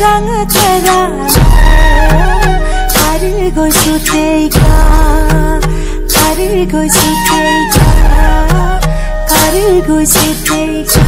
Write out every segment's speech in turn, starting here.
gang tera Karigo suteika Karigo suteika Karigo suteika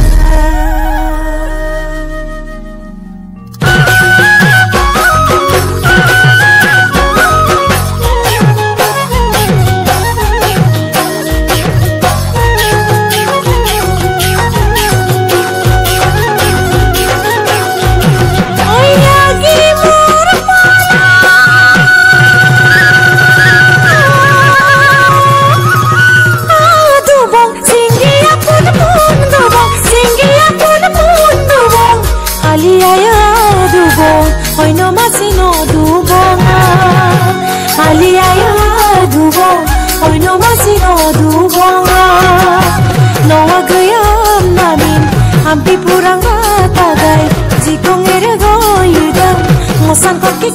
Hoino masino dubonga Aliaya dubong Hoino masino dubonga Noa gayam namin Ampi purang tagay Jikong erego yudam Ngosan koki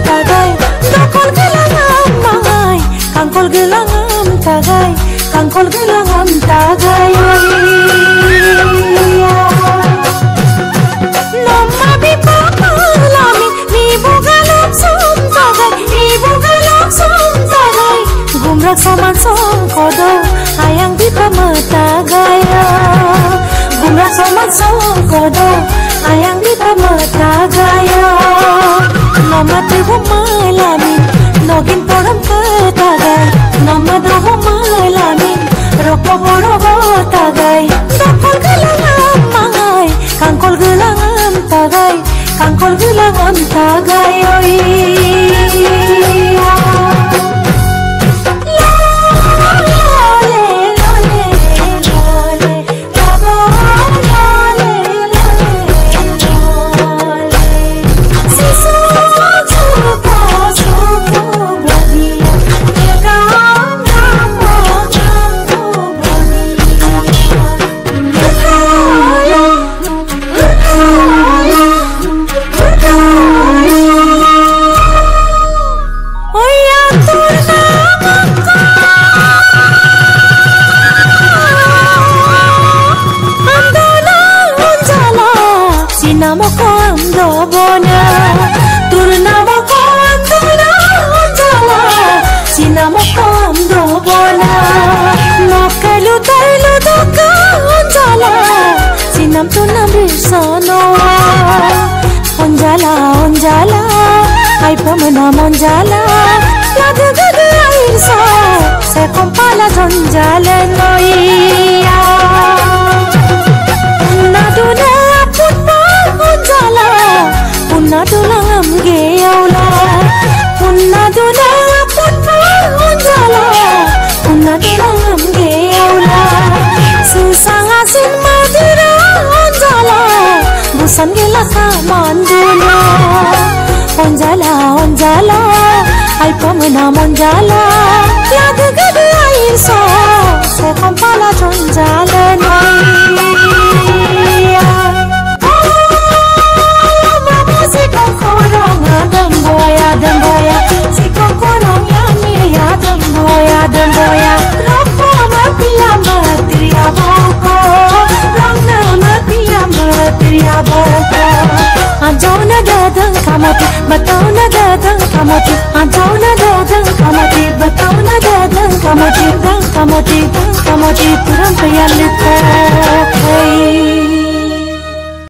tagay Dokol gelangam mangay Kangkol gelangam tagay Kangkol gelangam tagay Saman song kodo ayang di pamatagaya Gumrak saman song kodo ayang di pamatagaya Nomad humalamin nogin poram katagay Nomad humalamin roko borogo tagay Dokol gelangam mangay kangkol gelangam tagay Kangkol gelangam tagay Sinamoko amdo bona Turnamoko andona jala Sinamoko amdo bona Nokalu tailu doka jala Sinam tunam risanoa Onjala onjala Ay pamana monjala Lagu gadu airsa Se kompala jonjala noia Naduna Punna dulang geola Punna dulang punjala Punna dulang geola Susang asin madura onjala Busan gela kamandula Onjala onjala Ay pamana monjala Lagu gadu airsa Se kompala jonjala noia Demboya, si kokorong yami ya demboya, demboya. Ropo matiya matiya boko, rangna matiya matiya boko. Anjau na dadang kamati, batau na dadang kamati. Anjau na dadang kamati, batau na dadang kamati. Dang kamati, turang kaya lita.